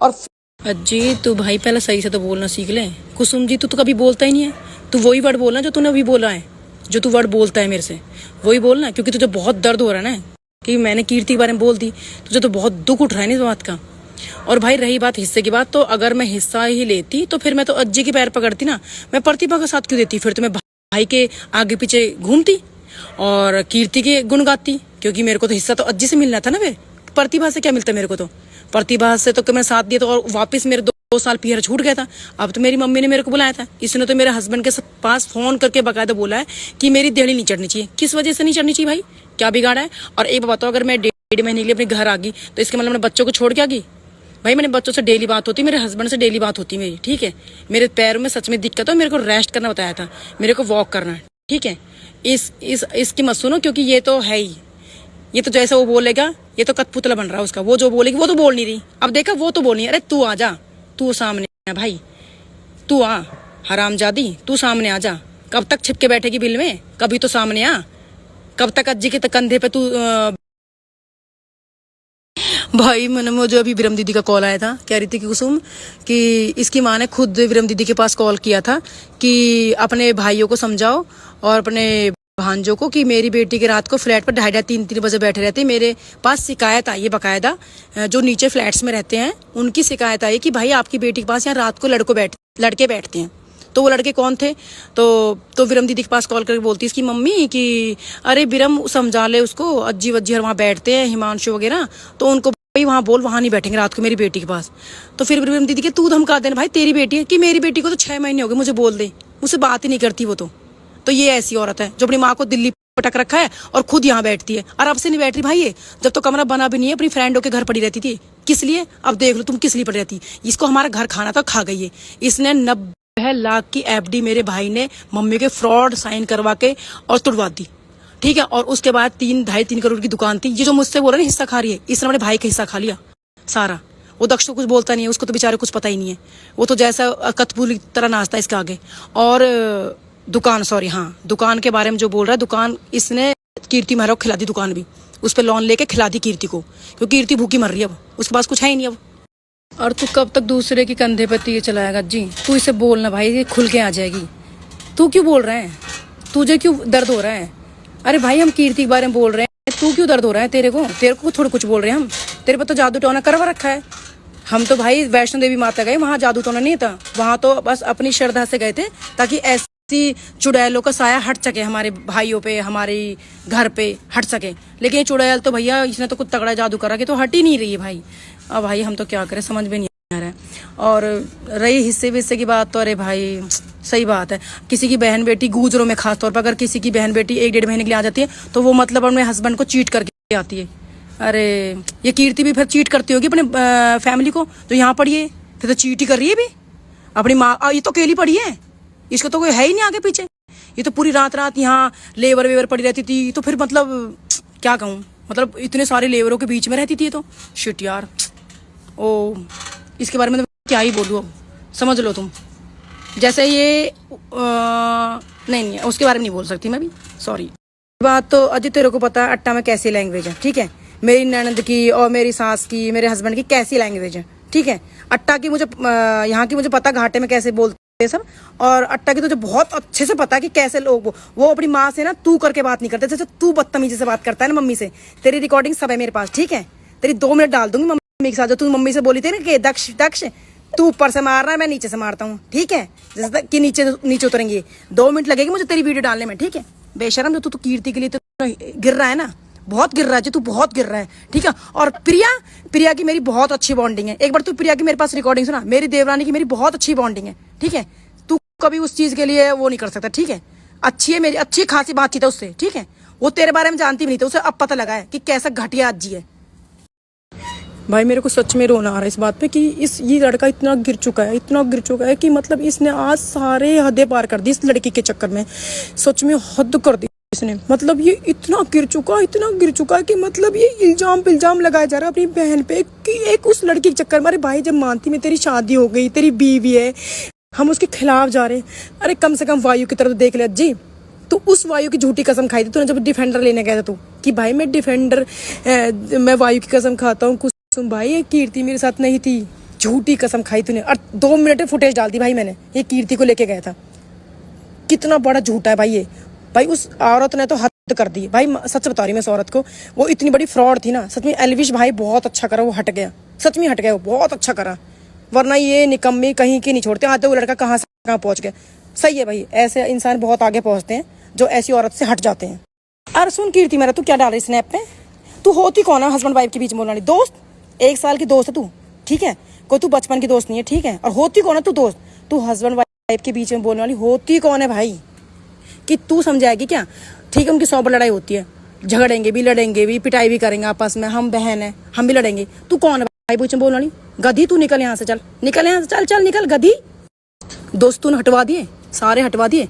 और अज्जी तू भाई पहले सही से तो बोलना सीख ले। कुसुम जी तू तो कभी बोलता ही नहीं है। तू वही वर्ड बोलना जो तूने अभी बोला है, जो तू वर्ड बोलता है मेरे से वही बोलना, क्योंकि तुझे बहुत दर्द हो रहा है ना कि मैंने कीर्ति के बारे में बोल दी। तुझे तो बहुत दुख उठ रहा है ना इस बात का। और भाई रही बात हिस्से की बात, तो अगर मैं हिस्सा ही लेती तो फिर मैं तो अज्जी के पैर पकड़ती ना। मैं प्रतिभा का साथ क्यों देती? फिर तो मैं भाई के आगे पीछे घूमती और कीर्ति के गुण गाती, क्योंकि मेरे को तो हिस्सा तो अज्जी से मिलना था ना। वे प्रतिभा से क्या मिलता मेरे को? तो प्रतिभा से तो मैंने साथ दिया तो और वापस मेरे 2 साल पीछे छूट गया था। अब तो मेरी मम्मी ने मेरे को बुलाया था, इसने तो मेरे हस्बैंड के पास फोन करके बकायदा बोला है कि मेरी देहली नहीं चढ़नी चाहिए। किस वजह से नहीं चढ़नी चाहिए भाई? क्या बिगाड़ा है? और एक बात बताओ, अगर मैं 1.5 महीने के लिए अपने घर आ गई तो इसके मतलब मैंने बच्चों को छोड़ के आ गई? भाई मैंने बच्चों से डेली बात होती, मेरे हस्बैंड से डेली बात होती मेरी, ठीक है। मेरे पैरों में सच में दिक्कत हो, मेरे को रेस्ट करना बताया था, मेरे को वॉक करना है, ठीक है। इसकी मत सुनो, क्योंकि ये तो है ही, ये तो जैसा वो बोलेगा ये तो कठपुतला बन रहा है उसका। वो जो बोलेगी वो तो बोल नहीं रही। अब देखा वो तो बोल नहीं। अरे तू आ जा, तू सामने आ भाई, तू आ हरामजादी, तू सामने आ जा। कब तक छिपके बैठेगी बिल में? कभी तो सामने आ। कब तक अज्जी के कंधे पे तू भाई मैंने मुझे अभी विरम दीदी का कॉल आया था, कह रही थी कि कुसुम कि इसकी माँ ने खुद विरम दीदी के पास कॉल किया था कि अपने भाइयों को समझाओ और अपने भांजों को कि मेरी बेटी के रात को फ्लैट पर 2:30-3 बजे बैठे रहते हैं। मेरे पास शिकायत आई है बकायदा, जो नीचे फ्लैट्स में रहते हैं उनकी शिकायत आई कि भाई आपकी बेटी के पास यहाँ रात को लड़के बैठते हैं। तो वो लड़के कौन थे? तो विरम दीदी के पास कॉल करके बोलती इसकी मम्मी कि अरे विरम समझा ले उसको, अज्जी वज्जी वहाँ बैठते हैं हिमांशु वगैरह, तो उनको भाई वहाँ बोल वहाँ नहीं बैठेंगे रात को मेरी बेटी के पास। तो फिर विरम दीदी के तू धमका देना भाई, तेरी बेटी है कि मेरी बेटी को तो 6 महीने हो गए मुझे बोल दे, मुझसे बात ही नहीं करती वो तो ये ऐसी औरत है जो अपनी माँ को दिल्ली पटक रखा है और खुद यहाँ बैठती है। और अब से नहीं बैठ रही भाई, ये जब तो कमरा बना भी नहीं है अपनी फ्रेंडों के घर पड़ी रहती थी। किस लिए? अब देख लो तुम किस लिए पड़ी रहती। इसको हमारा घर खाना था, खा गई है। इसने 90 लाख की एफडी मेरे भाई ने मम्मी के फ्रॉड साइन करवा के और तुड़वा दी, ठीक है। और उसके बाद 3-2.5-3 करोड़ की दुकान थी। ये जो मुझसे बोल रहा है हिस्सा खा रही है, इसने अपने भाई का हिस्सा खा लिया सारा। वो दक्ष तो कुछ बोलता नहीं है, उसको तो बेचारे कुछ पता ही नहीं है। वो तो जैसा कठपुतली की तरह नाचता है इसके आगे। और दुकान के बारे में जो बोल रहा है, दुकान इसने कीर्ति महाराज को खिला दी, दुकान भी उस पर लोन लेके खिला दी कीर्ति को, क्योंकि कीर्ति भूखी मर रही है, अब उसके पास कुछ है ही नहीं अब। और तू कब तक दूसरे के कंधे पे तीर चलाएगा जी? तू इसे बोलना भाई, ये खुल के आ जाएगी। तू क्यों बोल रहा है? तुझे क्यों दर्द हो रहा है? अरे भाई हम कीर्ति के बारे में बोल रहे हैं, तू क्यों दर्द हो रहा है? तेरे को थोड़ा कुछ बोल रहे हैं हम। तेरे पर तो जादू टोना करवा रखा है। हम तो भाई वैष्णो देवी माता गए, वहां जादू टोना नहीं था, वहां तो बस अपनी श्रद्धा से गए थे ताकि ऐसी चुड़ैलों का साया हट सके हमारे भाइयों पे, हमारे घर पे हट सके। लेकिन ये चुड़ैल तो भैया इसने तो कुछ तगड़ा जादू करा कि तो हट ही नहीं रही है भाई। अब भाई हम तो क्या करें, समझ में नहीं आ रहा है। और रही हिस्से की बात, तो अरे भाई सही बात है, किसी की बहन बेटी गुजरों में खास तौर पर अगर किसी की बहन बेटी 1-1.5 महीने के लिए आ जाती है तो वो मतलब अपने हस्बैंड को चीट करके आती है। अरे ये कीर्ति भी फिर चीट करती होगी अपने फैमिली को, तो यहाँ पड़ी है फिर तो चीट ही कर रही है भी अपनी माँ। ये तो अकेली पड़ी है, इसको तो कोई है ही नहीं आगे पीछे। ये तो पूरी रात यहाँ लेबर वेबर पड़ी रहती थी, तो फिर मतलब क्या कहूँ, मतलब इतने सारे लेबरों के बीच में रहती थी ये तो। शिट यार, ओ इसके बारे में तो क्या ही बोलूँ, अब समझ लो तुम। जैसे ये नहीं उसके बारे में नहीं बोल सकती मैं भी, सॉरी। बात तो अजय तेरे को पता है अट्टा में कैसी लैंग्वेज है, ठीक है। मेरी ननद की और मेरी सास की, मेरे हस्बैंड की कैसी लैंग्वेज है, ठीक है। अट्टा की मुझे यहाँ की मुझे पता, घाटे में कैसे बोलते सब। और अट्टा की तुझे बहुत अच्छे से पता कि कैसे लोग वो अपनी माँ से ना तू करके बात नहीं करते, जैसे तू बदतमीजी से बात करता है ना मम्मी से। तेरी रिकॉर्डिंग सब है मेरे पास, ठीक है। तेरी 2 मिनट डाल दूंगी मम्मी के साथ। जो तू मम्मी से बोली थी ना कि दक्ष तू ऊपर से मार रहा है, मैं नीचे से मारता हूँ, ठीक है। जैसे तक कि नीचे उतरेंगे 2 मिनट लगेगी मुझे तेरी वीडियो डालने में, ठीक है। बेशरम, जो तू कीर्ति के लिए तो गिर रहा है ना, बहुत गिर रहा है जी, तू बहुत गिर रहा है, ठीक है। और प्रिया की मेरी बहुत अच्छी बॉन्डिंग है। एक बार तू प्रिया की मेरे पास रिकॉर्डिंग सुना, मेरी देवरानी की मेरी बहुत अच्छी बॉन्डिंग है, ठीक है। तू कभी उस चीज के लिए वो नहीं कर सकता, ठीक है। अच्छी है, मेरी अच्छी खासी बातचीत है उससे, ठीक है। वो तेरे बारे में जानती भी नहीं थी, उसे अब पता लगा है कि कैसा घटिया अज्जी है। भाई मेरे को सच में रोना आ रहा है इस बात पे कि ये लड़का इतना गिर चुका है कि मतलब इसने आज सारे हदें पार कर दी इस लड़की के चक्कर में। सच में हद कर दी इसने। मतलब ये इतना गिर चुका है कि मतलब ये इल्जाम लगाया जा रहा है अपनी बहन पे कि एक उस लड़की के चक्कर में। अरे भाई जब मानती में तेरी शादी हो गई, तेरी बीवी है, हम उसके खिलाफ जा रहे हैं। अरे कम से कम वायु की तरफ देख ले अज्जी। तो उस वायु की झूठी कसम खाई थी तूने जब डिफेंडर लेने गया था तू, कि भाई मैं वायु की कसम खाता हूँ। कुसुम भाई ये कीर्ति मेरे साथ नहीं थी, झूठी कसम खाई तूने। और 2 मिनट में फुटेज डाल दी भाई मैंने, ये कीर्ति को लेके गया था। कितना बड़ा झूठा है भाई ये। भाई उस औरत ने तो हद कर दी भाई, सच बता रही मैं इस औरत को, वो इतनी बड़ी फ्रॉड थी ना सच में। एल्विश भाई बहुत अच्छा करा, वो हट गया, सच में हट गया, वो बहुत अच्छा करा, वरना ये निकम्मी कहीं की नहीं छोड़ते। आते वो लड़का कहाँ से कहाँ पहुंच गया। सही है भाई, ऐसे इंसान बहुत आगे पहुंचते हैं जो ऐसी औरत से हट जाते हैं। अरे सुन कीर्ति, मेरा तू क्या डाल रही स्नैप पे? तू होती कौन है हस्बैंड वाइफ के बीच में बोलने वाली? दोस्त, 1 साल की दोस्त है तू, ठीक है, कोई तू बचपन की दोस्त नहीं है, ठीक है। और होती कौन है तू दोस्त? तू हस्बैंड वाइफ के बीच में बोलने वाली होती कौन है भाई? कि तू समझाएगी क्या? ठीक है, उनकी 100 बार लड़ाई होती है, झगड़ेंगे भी, लड़ेंगे भी, पिटाई भी करेंगे आपस में, हम बहन है, हम भी लड़ेंगे। तू कौन है भाई बीच में बोलने वाली? गधी, तू निकल यहाँ से, चल निकल यहाँ से, चल चल निकल गधी। दोस्त तूने हटवा दिए, सारे हटवा दिए।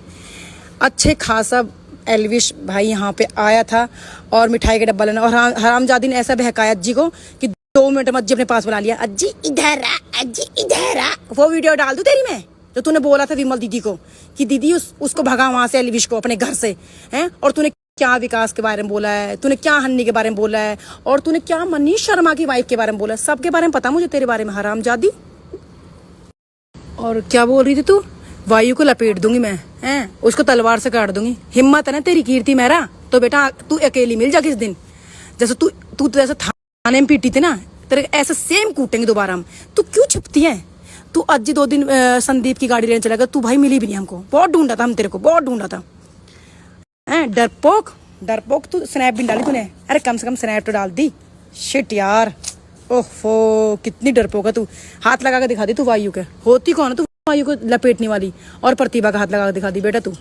अच्छे खासा एल्विश भाई यहाँ पे आया था और मिठाई का डब्बा लेना, और हरामजादी ने ऐसा बहकाया अज्जी को कि 2 मिनट में अज्जी अपने पास बुला लिया। अज्जी इधर आ, अज्जी इधर आ। वो वीडियो डाल दूं तेरी मैं, जो तूने बोला था विमल दीदी को कि दीदी उसको भगा वहां से, एल्विश को अपने घर से, हैं? और तूने क्या विकास के बारे में बोला है, तूने क्या हन्नी के बारे में बोला है, और तूने क्या मनीष शर्मा की वाइफ के बारे में बोला है, सबके बारे में पता मुझे तेरे बारे में, हरामजादी। और क्या बोल रही थी तू? वायु को लपेट दूंगी मैं, हैं? उसको तलवार से काट दूंगी। हिम्मत है ना तेरी कीर्ति मेरा, तो बेटा तू अकेली मिल जा किस दिन। जैसे तू जैसे थाने में पीटी थी ना, तेरे ऐसे सेम कूटेंगे दोबारा हम। तू क्यों छिपती है? तू अज्जी 2 दिन संदीप की गाड़ी लेने चला गया, तू भाई मिली भी नहीं हमको, बहुत ढूंढा था हम तेरे को, बहुत ढूंढा था। डरपोक डरपोक, तू स्नैप भी डाली तूने? अरे कम से कम स्नैप तो डाल दी। शिट यार, ओहो कितनी डरपोक है तू। हाथ लगा के दिखा दी तू वायु के। होती कौन है तू वायु को लपेटने वाली? और प्रतिभा का हाथ लगा के दिखा दी बेटा तू,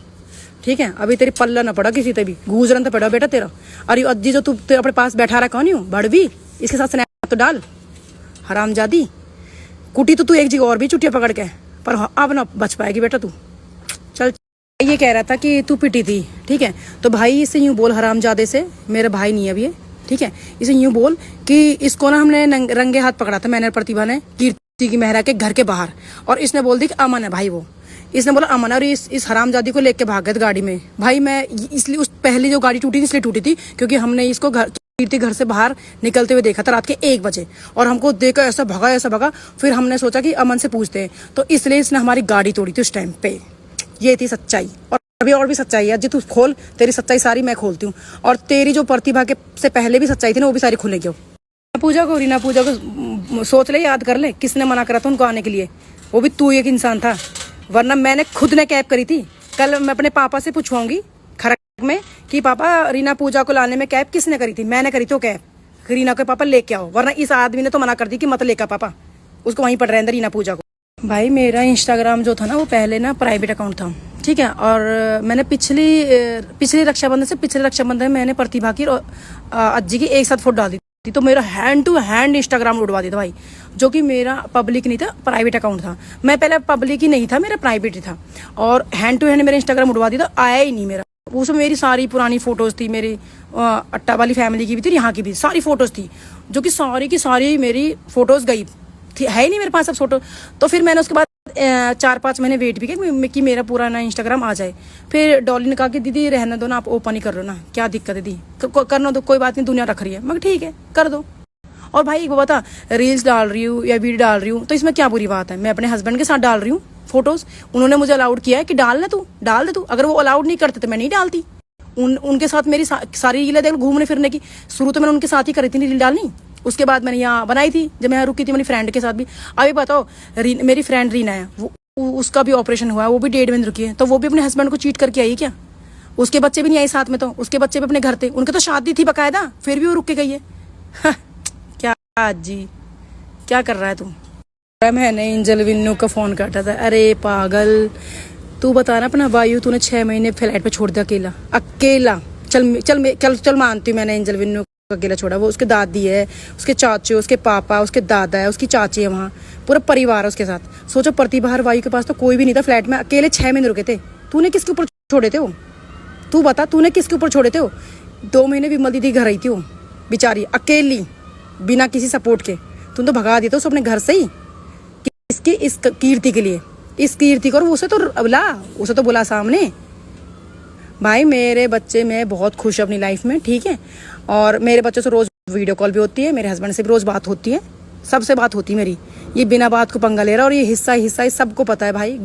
ठीक है। अभी तेरी पल्ला ना पड़ा किसी पे भी, गूजरन तो पड़ा बेटा तेरा। अरे अज्जी जो तू अपने पास बैठा रहा कौन हूँ बड़वी, इसके साथ स्नैप तो डाल, हरामजादी। कुटी तो तू एक जगह और भी चुटिया पकड़ के, पर अब ना बच पाएगी बेटा तू। चल, ये कह रहा था कि तू पिटी थी, ठीक है, तो भाई इसे यूं बोल हरामजादे से, मेरा भाई नहीं है अब ये, ठीक है, इसे यूं बोल कि इसको ना हमने रंगे हाथ पकड़ा था, मैंने और प्रतिभा ने, कीर्ति की मेहरा के घर के बाहर, और इसने बोल दी कि अमन है भाई वो। इसने बोला अमन है, और इस हरामजादी को लेके भाग गए थे गाड़ी में। भाई मैं इसलिए उस पहली जो गाड़ी टूटी थी इसलिए टूटी थी क्योंकि हमने इसको कीर्ति घर से बाहर निकलते हुए देखा था रात के 1 बजे, और हमको देखकर ऐसा भगा। फिर हमने सोचा कि अमन से पूछते हैं, तो इसलिए इसने हमारी गाड़ी तोड़ी थी उस टाइम पे। ये थी सच्चाई, और अभी और भी सच्चाई है जी, तू खोल, तेरी सच्चाई सारी मैं खोलती हूँ, और तेरी जो प्रतिभा के से पहले भी सच्चाई थी ना वो भी सारी खुलेगी। रीना पूजा को सोच ले, याद कर ले, किसने मना करा था उनको आने के लिए? वो भी तू एक इंसान था, वरना मैंने खुद ने कैब करी थी। कल मैं अपने पापा से पूछवाऊंगी खरक में कि पापा रीना पूजा को लाने में कैब किसने करी थी? मैंने करी तो कैब, रीना के पापा लेके आओ, वरना इस आदमी ने तो मना कर दी कि मत लेकर पापा, उसको वहीं पर रहने रीना पूजा को। भाई मेरा इंस्टाग्राम जो था ना वो पहले ना प्राइवेट अकाउंट था, ठीक है, और मैंने पिछले रक्षाबंधन में मैंने प्रतिभा की और अज्जी की एक साथ फोटो डाल दी थी, तो मेरा हैंड टू हैंड इंस्टाग्राम उड़वा दिया था भाई, जो कि मेरा पब्लिक नहीं था, प्राइवेट अकाउंट था। मैं पहले पब्लिक ही नहीं था, मेरा प्राइवेट ही था, और हैंड टू हैंड मेरा इंस्टाग्राम उड़वा दिया था, आया ही नहीं मेरा। उसमें मेरी सारी पुरानी फोटोज थी, मेरी अट्टा वाली फैमिली की भी थी, यहाँ की भी सारी फोटोज थी, जो कि सारी की सारी मेरी फोटोज गई थी, है ही नहीं मेरे पास अब फोटो। तो फिर मैंने उसके बाद 4-5 महीने वेट भी किया कि मेरा पूरा ना इंस्टाग्राम आ जाए। फिर डॉली ने कहा कि दीदी रहने दो ना, आप ओपन ही कर लो ना, क्या दिक्कत है दी, करना दो, कोई बात नहीं, दुनिया रख रही है। मगर ठीक है कर दो। और भाई एक बता, रील्स डाल रही हूँ या वीडियो डाल रही हूँ तो इसमें क्या बुरी बात है? मैं अपने हस्बैंड के साथ डाल रही हूँ फोटोज, उन्होंने मुझे अलाउड किया है कि डाल दे तू। अगर वो अलाउड नहीं करते तो मैं नहीं डालती। उनके साथ मेरी सारी रीलें देख, घूमने फिरने की शुरू तो मैंने उनके साथ ही करी थी रील डालनी, उसके बाद मैंने यहाँ बनाई थी जब मैं यहाँ रुकी थी मेरी फ्रेंड के साथ भी। अभी बताओ, मेरी फ्रेंड रीना है, वो उसका भी ऑपरेशन हुआ है, वो भी 1.5 महीने रुकी है, तो वो भी अपने हस्बैंड को चीट करके आई क्या? उसके बच्चे भी नहीं आए साथ में, तो उसके बच्चे भी अपने घर थे, उनके तो शादी थी बकायदा, फिर भी वो रुक के गई है। क्या जी, क्या कर रहा है तू? मैंने एंजल विन्नू का फोन काटा था। अरे पागल, तू बता ना अपना वायु, तूने 6 महीने फ्लैट पे छोड़ दिया अकेला। चल मानती हूँ, मैंने एंजल विन्नू को अकेला छोड़ा, वो उसके दादी है, उसके चाचे, उसके पापा, उसके दादा है, उसकी चाची है, वहाँ पूरा परिवार है उसके साथ। सोचो प्रतिभा और वायु के पास तो कोई भी नहीं था फ्लैट में, अकेले 6 महीने रुके थे। तूने किसके ऊपर छोड़े थे वो? तू बता, तूने किसके ऊपर छोड़े थे वो? 2 महीने विमल दीदी घर रही थी वो बेचारी, अकेली, बिना किसी सपोर्ट के। तूने तो भगा दिया था उसे अपने घर से ही, इसकी इस कीर्ति के लिए, इस कीर्ति को, उसे तो बुला सामने। भाई मेरे बच्चे, मैं बहुत खुश हूँ अपनी लाइफ में, ठीक है, और मेरे बच्चों से रोज वीडियो कॉल भी होती है, मेरे हस्बैंड से भी रोज बात होती है, सबसे बात होती मेरी, ये बिना बात को पंगा ले रहा, और ये हिस्सा हिस्सा सबको पता है भाई।